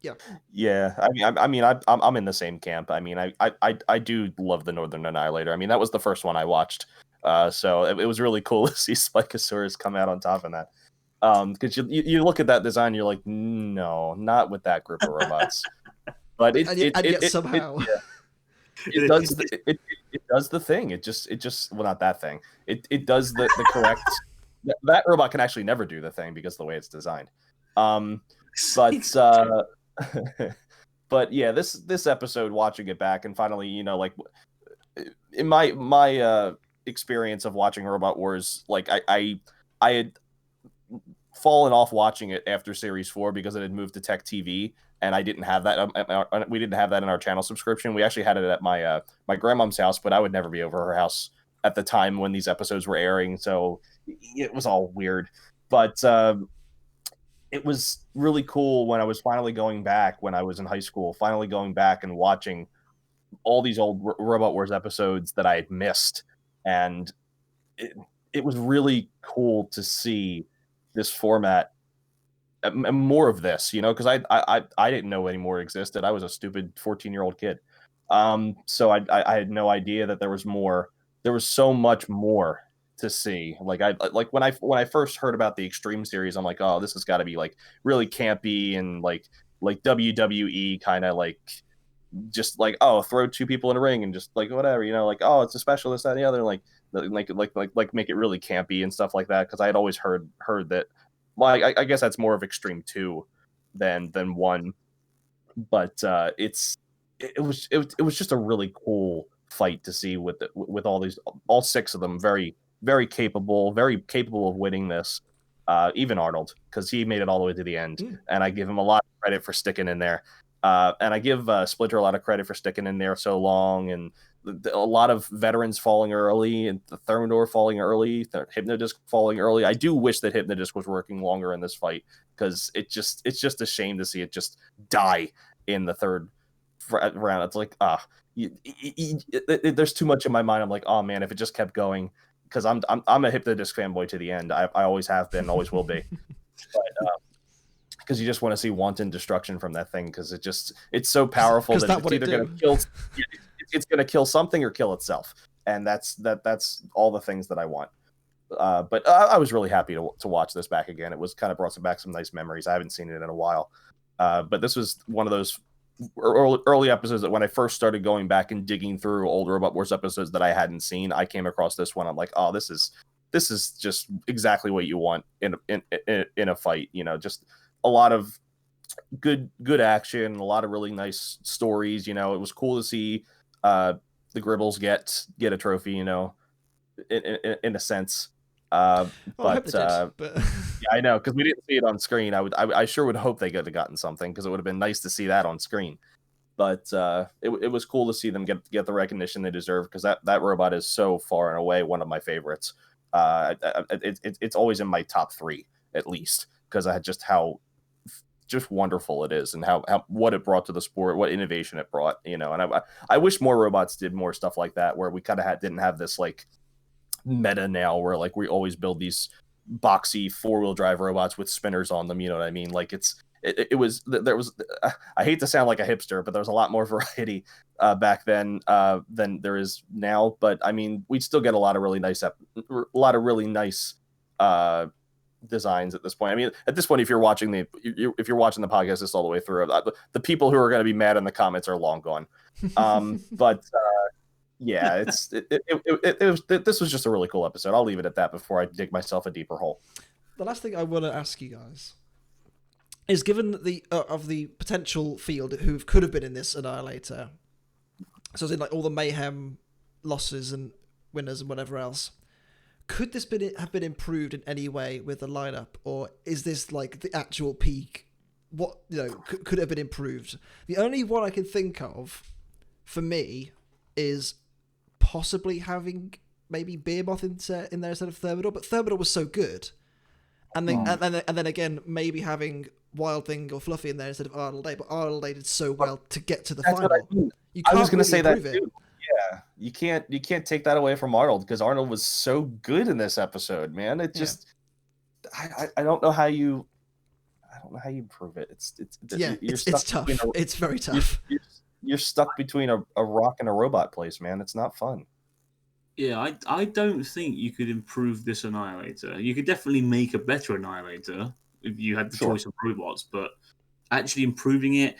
Yeah. I'm in the same camp. I mean, I do love the Northern Annihilator. I mean, that was the first one I watched. So it was really cool to see Spikosaurus come out on top of that. Because you look at that design, you're like, no, not with that group of robots. But it somehow it does the thing. It just well, not that thing. It does the correct. That robot can actually never do the thing because of the way it's designed. But yeah, this episode, watching it back and finally, like in my experience of watching Robot Wars, like I had fallen off watching it after Series 4 because it had moved to Tech TV, and I didn't have that. We didn't have that in our channel subscription. We actually had it at my grandmom's house, but I would never be over her house at the time when these episodes were airing, so it was all weird. But it was really cool when I was finally going back when I was in high school, finally going back and watching all these old Robot Wars episodes that I had missed. And it was really cool to see this format, and more of this, because I didn't know any more existed. I was a stupid 14-year-old kid. So I had no idea that there was more. There was so much more to see. Like when I first heard about the Extreme series, I'm like, oh, this has got to be like really campy and like WWE kind of like, just like, oh, throw two people in a ring and just like whatever, like, oh, it's a special, this, that, and the other, like make it really campy and stuff like that. Because I had always heard that. Well, I guess that's more of Extreme 2 than 1, but it was just a really cool fight to see with all 6 of them, very very capable of winning this. Even Arnold, because he made it all the way to the end, and I give him a lot of credit for sticking in there. And I give Splinter a lot of credit for sticking in there so long, and a lot of veterans falling early, and the Thermidor falling early, the Hypnodisc falling early. I do wish that Hypnodisc was working longer in this fight, because it's just a shame to see it just die in the third round. It's like, there's too much in my mind. I'm like, oh man, if it just kept going, because I'm a Hypnodisc fanboy to the end. I always have been, always will be. But because you just want to see wanton destruction from that thing, because it's so powerful that it's either going to kill. It's going to kill something or kill itself, and that's all the things that I want. But I was really happy to watch this back again. It was kind of brought back some nice memories. I haven't seen it in a while, but this was one of those early episodes that when I first started going back and digging through old Robot Wars episodes that I hadn't seen, I came across this one. I'm like, oh, this is just exactly what you want in a fight. Just a lot of good action, a lot of really nice stories. It was cool to see the Gribbles get a trophy. In a sense. But yeah, I know, because we didn't see it on screen. I sure would hope they could have gotten something, because it would have been nice to see that on screen. But it was cool to see them get the recognition they deserve, because that robot is so far and away one of my favorites. It's always in my top 3 at least, because I had how just wonderful it is, and how what it brought to the sport, what innovation it brought. And I wish more robots did more stuff like that, where we kind of didn't have this like meta now where like we always build these boxy 4-wheel drive robots with spinners on them. You know what I mean? Like there was I hate to sound like a hipster, but there was a lot more variety back then than there is now. But I mean, we still get a lot of really nice designs at this point. I mean, at this point, if you're watching the podcast this all the way through, the people who are going to be mad in the comments are long gone. But yeah, this was just a really cool episode. I'll leave it at that before I dig myself a deeper hole. the last thing I want to ask you guys is, given the of the potential field who could have been in this Annihilator, so as in like all the mayhem, losses and winners and whatever else, could this have been improved in any way with the lineup, or is this like the actual peak? What could it have been improved? The only one I can think of for me is possibly having maybe Behemoth in there instead of Thermidor, but Thermidor was so good, and then again maybe having Wild Thing or Fluffy in there instead of Arnold A, but Arnold A did so well to get to the final. What I mean. I was going to say that too. Yeah, you can't take that away from Arnold, because Arnold was so good in this episode, man. It just I don't know how you improve it. It's tough. It's very tough. You're stuck between a rock and a robot place, man. It's not fun. Yeah, I don't think you could improve this Annihilator. You could definitely make a better Annihilator if you had the choice of robots, but actually improving it,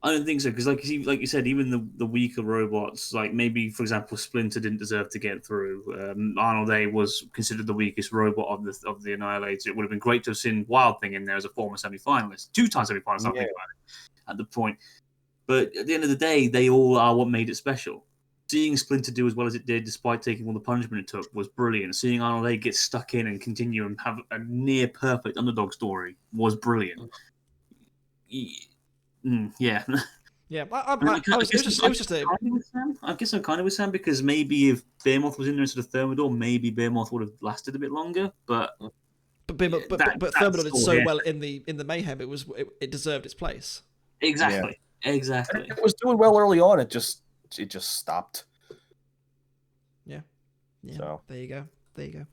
I don't think so. Because like you said, even the weaker robots, like maybe, for example, Splinter didn't deserve to get through. Arnold A was considered the weakest robot of the Annihilator. It would have been great to have seen Wild Thing in there as a former semi-finalist, 2-time semi-finalist, I think about it, at the point. But at the end of the day, they all are what made it special. Seeing Splinter do as well as it did, despite taking all the punishment it took, was brilliant. Seeing Arnold A get stuck in and continue and have a near perfect underdog story was brilliant. Yeah. Yeah, I guess I'm kind of with Sam, because maybe if Behemoth was in there instead of Thermidor, maybe Behemoth would have lasted a bit longer. But Thermidor did so well in the mayhem. It deserved its place. Exactly. And it was doing well early on. It just stopped. Yeah. So there you go.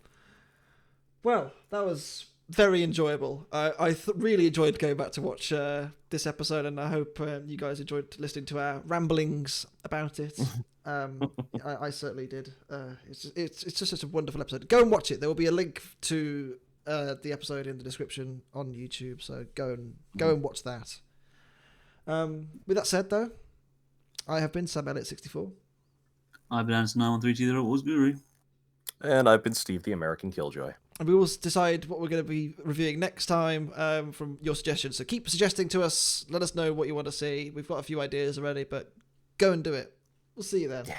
Well, that was very enjoyable. I really enjoyed going back to watch this episode, and I hope you guys enjoyed listening to our ramblings about it. I certainly did. It's just such a wonderful episode. Go and watch it. There will be a link to the episode in the description on YouTube, so go and watch that. With that said, though, I have been Sam Elliott 64. I've been Anderson 9132, the Robot Wars Guru. And I've been Steve, the American Killjoy. And we will decide what we're going to be reviewing next time from your suggestions. So keep suggesting to us. Let us know what you want to see. We've got a few ideas already, but go and do it. We'll see you then. Yeah.